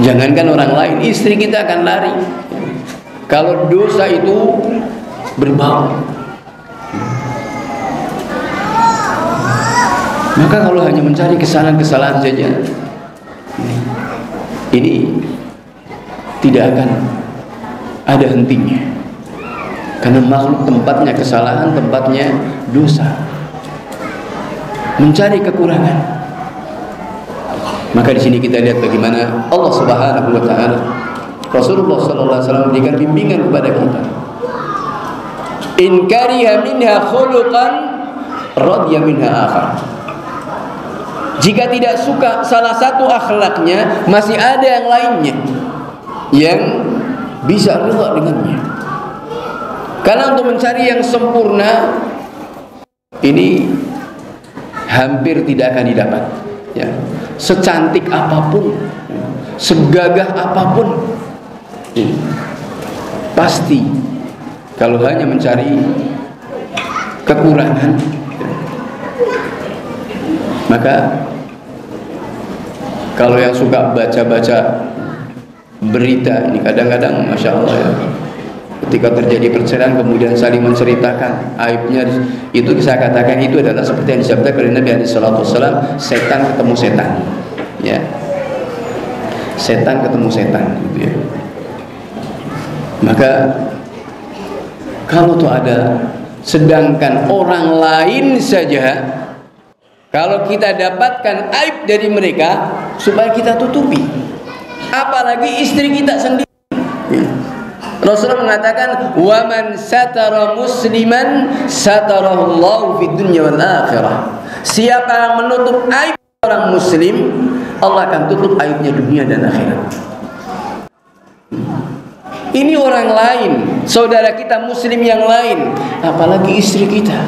Jangankan orang lain, istri kita akan lari kalau dosa itu berbau. Maka kalau hanya mencari kesalahan-kesalahan saja, ini tidak akan ada hentinya. Karena makhluk tempatnya kesalahan, tempatnya dosa, mencari kekurangan. Maka di sini kita lihat bagaimana Allah Subhanahu wa taala, Rasulullah sallallahu alaihi wasallam memberikan bimbingan kepada kita. In kariha minha khuluqan radiya minha akhar. Jika tidak suka salah satu akhlaknya, masih ada yang lainnya yang bisa rela dengannya. Karena untuk mencari yang sempurna ini hampir tidak akan didapat, ya. Secantik apapun, segagah apapun, pasti kalau hanya mencari kekurangan, maka kalau yang suka baca-baca berita ini kadang-kadang Masya Allah ya, ketika terjadi perceraian kemudian saling menceritakan aibnya, itu saya katakan itu adalah seperti yang disabdakan oleh Nabi SAW, setan ketemu setan, ya, setan ketemu setan, gitu ya. Maka kalau tuh ada, sedangkan orang lain saja, kalau kita dapatkan aib dari mereka supaya kita tutupi, apalagi istri kita sendiri. Rasulullah mengatakan, "Wa man satara musliman satarahullahu fid dunya wal akhirah." Siapa yang menutup aib orang muslim, Allah akan tutup aibnya dunia dan akhirat. Ini orang lain, saudara kita muslim yang lain, apalagi istri kita.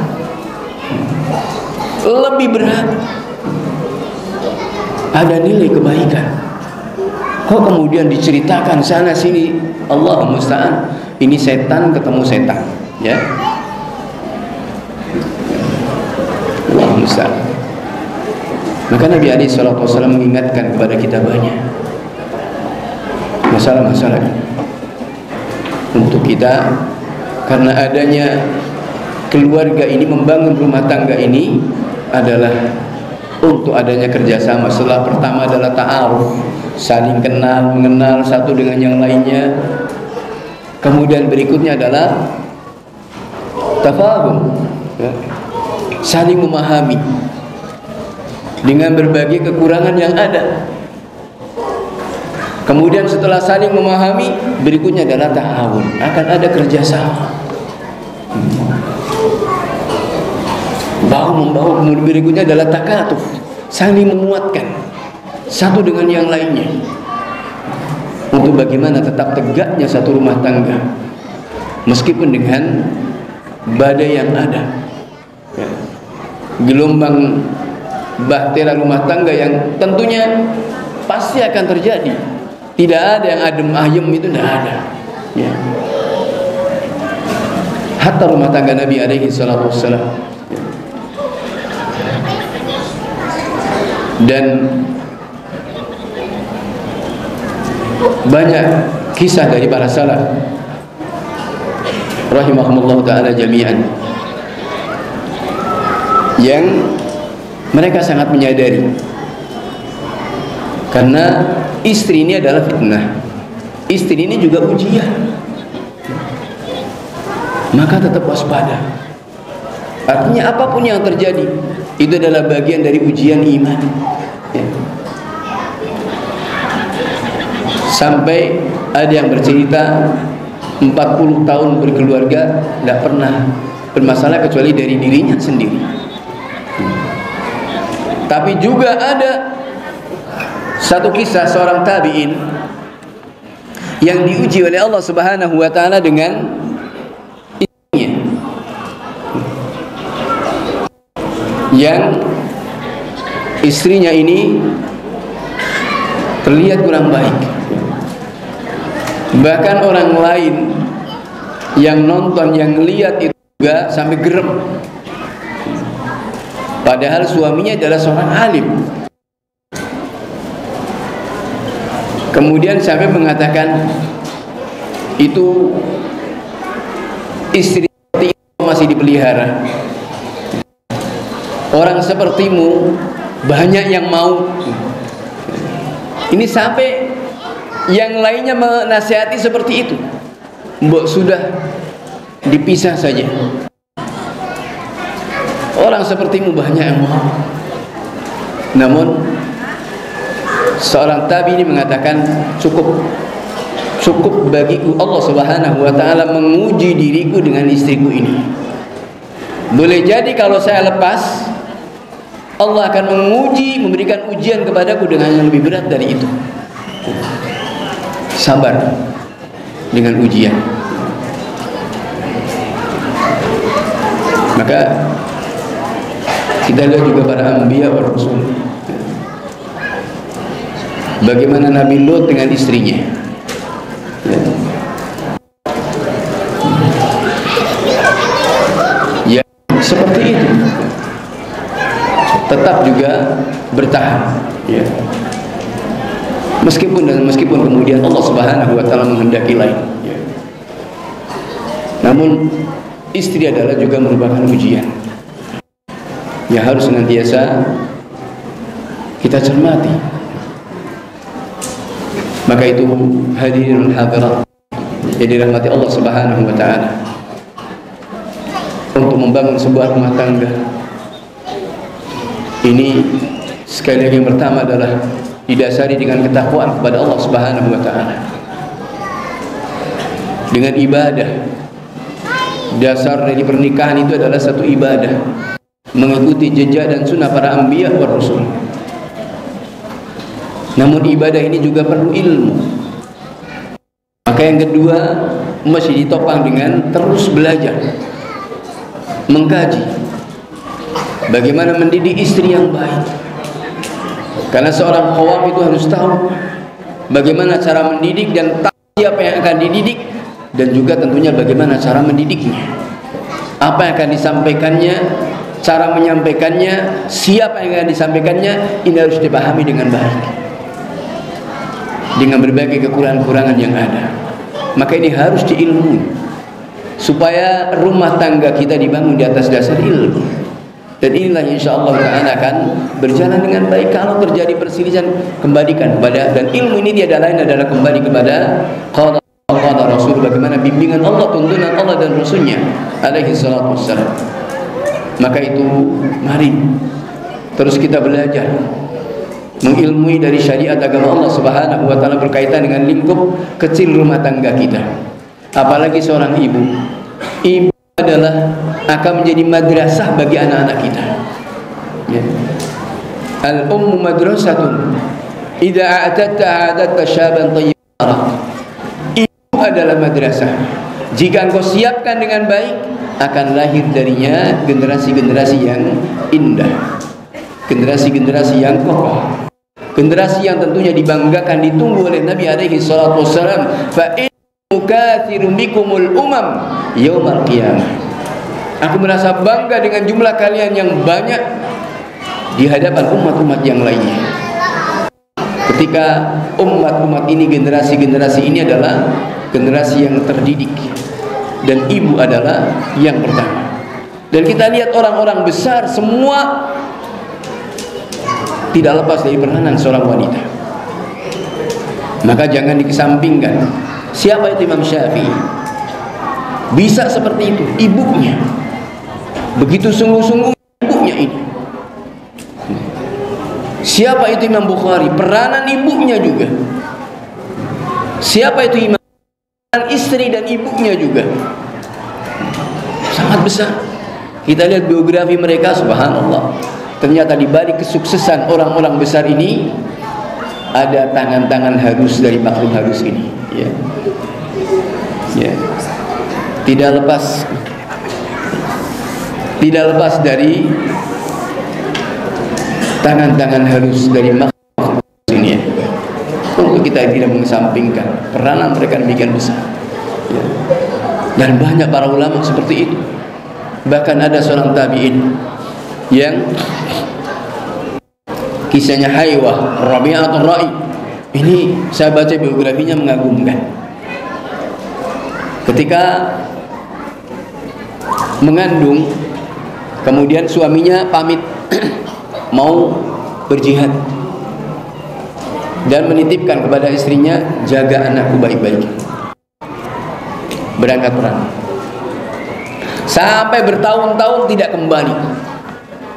Lebih berat. Ada nilai kebaikan. Kok kemudian diceritakan sana sini, Allah musta'an, ini setan ketemu setan, ya. Allah musta'an. Maka Nabi SAW mengingatkan kepada kita banyak masalah-masalah ini untuk kita, karena adanya keluarga ini, membangun rumah tangga ini adalah untuk adanya kerjasama. Setelah pertama adalah ta'aruf, saling kenal, mengenal satu dengan yang lainnya. Kemudian berikutnya adalah tafahum, ya, saling memahami dengan berbagai kekurangan yang ada. Kemudian setelah saling memahami, berikutnya adalah ta'awun, akan ada kerjasama, bahu-membahu. Kemudian berikutnya adalah takatuf, saling menguatkan satu dengan yang lainnya untuk bagaimana tetap tegaknya satu rumah tangga meskipun dengan badai yang ada, ya, gelombang bahtera rumah tangga yang tentunya pasti akan terjadi. Tidak ada yang adem ayem, itu tidak ada, ya. Hatta rumah tangga Nabi alaihi salatu wassalam. Dan banyak kisah dari para salaf rahimahumullah ta'ala jami'an yang mereka sangat menyadari, karena istri ini adalah fitnah, istri ini juga ujian, maka tetap waspada. Artinya apapun yang terjadi itu adalah bagian dari ujian iman, ya. Sampai ada yang bercerita 40 tahun berkeluarga tidak pernah bermasalah kecuali dari dirinya sendiri. Tapi juga ada satu kisah seorang tabi'in yang diuji oleh Allah Subhanahu wa ta'ala dengan istrinya, yang istrinya ini terlihat kurang baik. Bahkan orang lain yang nonton, yang lihat itu juga sampai gerem. Padahal suaminya adalah seorang alim. Kemudian sampai mengatakan, itu istri seperti itu masih dipelihara. Orang sepertimu banyak yang mau. Ini sampai yang lainnya menasihati seperti itu. Mbok sudah dipisah saja. Orang sepertimu banyak yang mau. Namun seorang tabi ini mengatakan, cukup bagiku Allah Subhanahu wa ta'ala menguji diriku dengan istriku ini. Boleh jadi kalau saya lepas, Allah akan menguji, memberikan ujian kepadaku dengan yang lebih berat dari itu. Sabar dengan ujian. Maka kita lihat juga para anbiya wa rasul, bagaimana Nabi Lut dengan istrinya, ya seperti itu, tetap juga bertahan, ya. Meskipun kemudian Allah Subhanahu wa ta'ala menghendaki lain, ya. Namun istri adalah juga merupakan ujian yang harus senantiasa kita cermati. Maka itu hadirin hadirat yang dirahmati Allah Subhanahu wa ta'ala, untuk membangun sebuah rumah tangga ini, sekali lagi yang pertama adalah didasari dengan ketakwaan kepada Allah Subhanahu wa ta'ala, dengan ibadah. Dasar dari pernikahan itu adalah satu ibadah, mengikuti jejak dan sunnah para anbiya wa rasul. Namun ibadah ini juga perlu ilmu. Maka yang kedua mesti ditopang dengan terus belajar, mengkaji bagaimana mendidik istri yang baik. Karena seorang qawam itu harus tahu bagaimana cara mendidik dan tahu siapa yang akan dididik, dan juga tentunya bagaimana cara mendidiknya, apa yang akan disampaikannya, cara menyampaikannya, siapa yang akan disampaikannya. Ini harus dipahami dengan baik, dengan berbagai kekurangan-kekurangan yang ada. Maka ini harus diilmui supaya rumah tangga kita dibangun di atas dasar ilmu. Dan inilah insyaallah ta'ala akan berjalan dengan baik. Kalau terjadi perselisihan, kembalikan kepada, dan ilmu ini tiada lain adalah kembali kepada qala Rasul, bagaimana bimbingan Allah, tuntunan Allah dan Rasulnya alaihi salatu wassalam. Maka itu mari terus kita belajar mengilmui dari syariat agama Allah Subhanahu wa taala berkaitan dengan lingkup kecil rumah tangga kita. Apalagi seorang ibu. Ibu adalah akan menjadi madrasah bagi anak-anak kita. Ya. Al-ummu madrasatun idza a'tadta 'adatta syaban thayyiban. Ibu adalah madrasah. Jika engkau siapkan dengan baik, akan lahir darinya generasi-generasi yang indah, generasi-generasi yang kokoh, generasi yang tentunya dibanggakan, ditunggu oleh Nabi alaihi salatu wassalam. Fa in mukatsirum bikumul umam yaumal qiyamah. Aku merasa bangga dengan jumlah kalian yang banyak di hadapan umat-umat yang lainnya. Ketika umat-umat ini, generasi-generasi ini adalah generasi yang terdidik, dan ibu adalah yang pertama. Dan kita lihat orang-orang besar semua tidak lepas dari peranan seorang wanita. Maka jangan dikesampingkan. Siapa itu Imam Syafi'i? Bisa seperti itu, ibunya begitu sungguh-sungguh, ibunya ini. Siapa itu Imam Bukhari? Peranan ibunya juga. Siapa itu Imam? Istri dan ibunya juga sangat besar. Kita lihat biografi mereka, subhanallah. Ternyata di balik kesuksesan orang-orang besar ini ada tangan-tangan harus dari makhluk harus ini. Ya. Ya. Tidak lepas dari tangan-tangan halus dari makhluk ini, ya. Untuk kita tidak mengesampingkan peranan mereka demikian besar, ya. Dan banyak para ulama seperti itu. Bahkan ada seorang tabi'in yang kisahnya Haywah Rabi'atul Ra'i. Ini saya baca biografinya mengagumkan. Ketika mengandung, kemudian suaminya pamit mau berjihad dan menitipkan kepada istrinya, jaga anakku baik-baik. Berangkat perang sampai bertahun-tahun tidak kembali,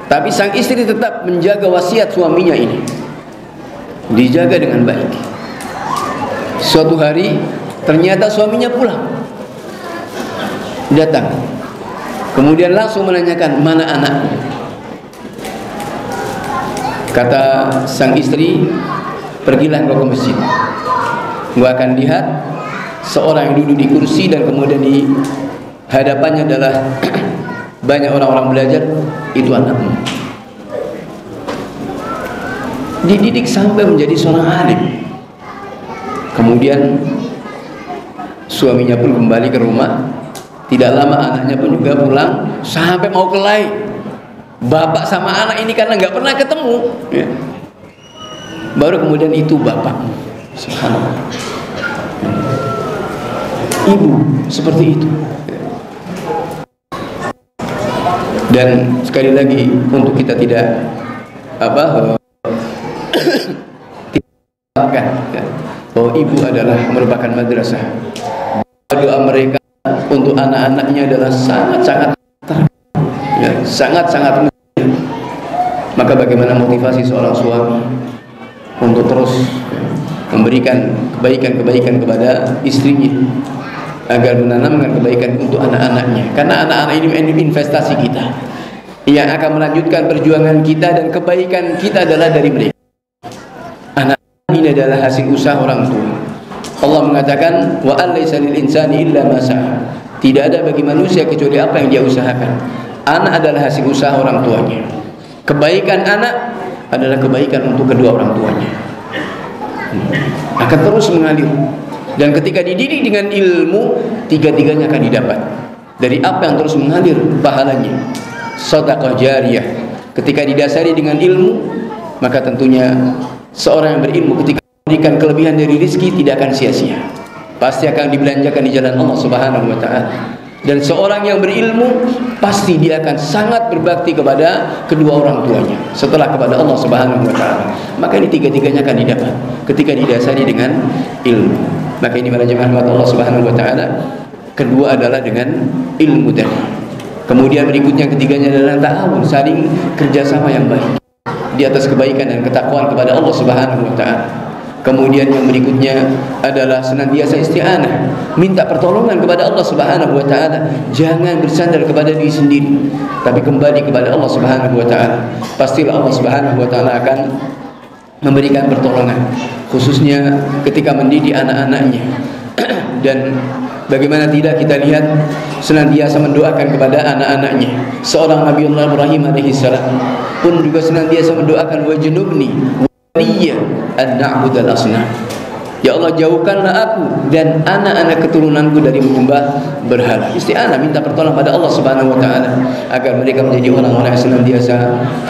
tapi sang istri tetap menjaga wasiat suaminya ini, dijaga dengan baik. Suatu hari ternyata suaminya pulang, datang, kemudian langsung menanyakan, mana anakku? Kata sang istri, pergilah engkau ke masjid, engkau akan lihat seorang yang duduk di kursi dan kemudian di hadapannya adalah banyak orang-orang belajar, itu anakmu. Dididik sampai menjadi seorang alim. Kemudian suaminya pun kembali ke rumah. Tidak lama anaknya pun juga pulang, sampai mau kelahi. Bapak sama anak ini karena nggak pernah ketemu, ya. Baru kemudian itu bapak. Subhanallah. Ibu seperti itu. Dan sekali lagi untuk kita tidak bahwa ibu adalah merupakan madrasah. Doa mereka untuk anak-anaknya adalah sangat-sangat sangat-sangat. Maka bagaimana motivasi seorang suami untuk terus memberikan kebaikan-kebaikan kepada istrinya, agar menanamkan kebaikan untuk anak-anaknya. Karena anak-anak ini investasi kita, yang akan melanjutkan perjuangan kita, dan kebaikan kita adalah dari mereka. Anak ini adalah hasil usaha orang tua. Allah mengatakan wa alaysa lil insani illa ma sa'a. Tidak ada bagi manusia kecuali apa yang dia usahakan. Anak adalah hasil usaha orang tuanya. Kebaikan anak adalah kebaikan untuk kedua orang tuanya. Akan terus mengalir. Dan ketika dididik dengan ilmu, tiga-tiganya akan didapat. Dari apa yang terus mengalir pahalanya. Sedekah jariyah. Ketika didasari dengan ilmu, maka tentunya seorang yang berilmu ketika memberikan kelebihan dari rizki tidak akan sia-sia. Pasti akan dibelanjakan di jalan Allah Subhanahu wa taala. Dan seorang yang berilmu pasti dia akan sangat berbakti kepada kedua orang tuanya setelah kepada Allah Subhanahu wa taala. Maka ini tiga-tiganya akan didapat ketika didasari dengan ilmu. Maka ini para jemaah Allah Subhanahu wa taala, kedua adalah dengan ilmu tadi. Kemudian berikutnya ketiganya adalah ta'awun, saling kerjasama yang baik di atas kebaikan dan ketakwaan kepada Allah Subhanahu wa taala. Kemudian yang berikutnya adalah senantiasa isti'anah, minta pertolongan kepada Allah Subhanahu wa taala. Jangan bersandar kepada diri sendiri, tapi kembali kepada Allah Subhanahu wa taala. Pastilah Allah Subhanahu wa taala akan memberikan pertolongan, khususnya ketika mendidik anak-anaknya. Dan bagaimana tidak kita lihat senantiasa mendoakan kepada anak-anaknya. Seorang Nabiullah Ibrahim alaihissalam pun juga senantiasa mendoakan wajnubni waliya an na'budal asnam. Ya Allah, jauhkanlah aku dan anak-anak keturunanku dari menyembah berhala. Isti'anah, minta pertolongan pada Allah Subhanahu wa taala agar mereka menjadi orang-orang yang senantiasa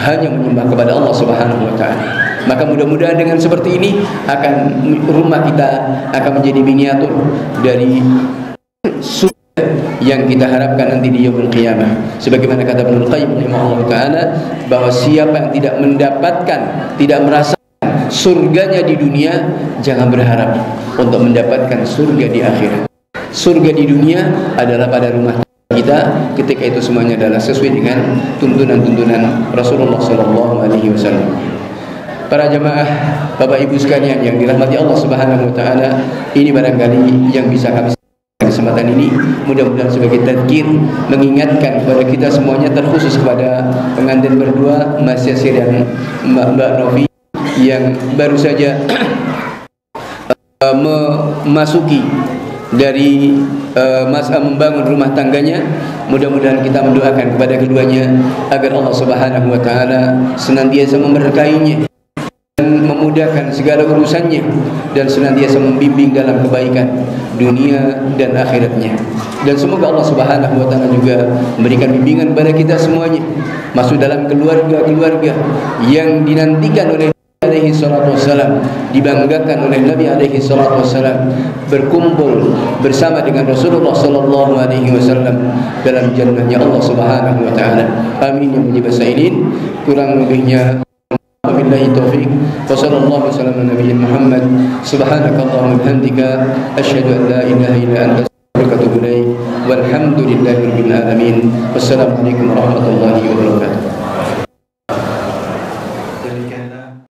hanya menyembah kepada Allah Subhanahu wa taala. Maka mudah-mudahan dengan seperti ini akan rumah kita akan menjadi miniatur dari surga yang kita harapkan nanti di yaumul qiyamah. Sebagaimana kata Ibnu Qayyim rahimahullah taala, bahwa siapa yang tidak mendapatkan, tidak merasa surganya di dunia, jangan berharap untuk mendapatkan surga di akhirat. Surga di dunia adalah pada rumah kita ketika itu semuanya adalah sesuai dengan tuntunan-tuntunan Rasulullah SAW. Para jamaah, Bapak Ibu sekalian yang dirahmati Allah Subhanahu wa taala, ini barangkali yang bisa kami sampaikan kesempatan ini. Mudah-mudahan sebagai tadzkir, mengingatkan kepada kita semuanya, terkhusus kepada pengantin berdua, Mas Yasir dan Mbak Novi yang baru saja memasuki dari masa membangun rumah tangganya. Mudah-mudahan kita mendoakan kepada keduanya agar Allah Subhanahu wa taala senantiasa memberkahinya dan memudahkan segala urusannya, dan senantiasa membimbing dalam kebaikan dunia dan akhiratnya. Dan semoga Allah Subhanahu wa taala juga memberikan bimbingan kepada kita semuanya masuk dalam keluarga-keluarga yang dinantikan oleh alaihi salatu wassalam, dibanggakan oleh Nabi alaihi salatu wassalam, berkumpul bersama dengan Rasulullah sallallahu alaihi wasallam dalam jannahnya Allah Subhanahu wa taala. Amin ya rabbal alamin. Kurang lebihnya wabillahi taufik. Wa sallallahu wasallam ala nabiyina Muhammad. Subhanakallahumma wa bihamdika asyhadu an la ilaha illa anta astaghfiruka wa atubu ilaik. Walhamdulillahirabbil alamin. Wassalamu alaikum warahmatullahi wabarakatuh.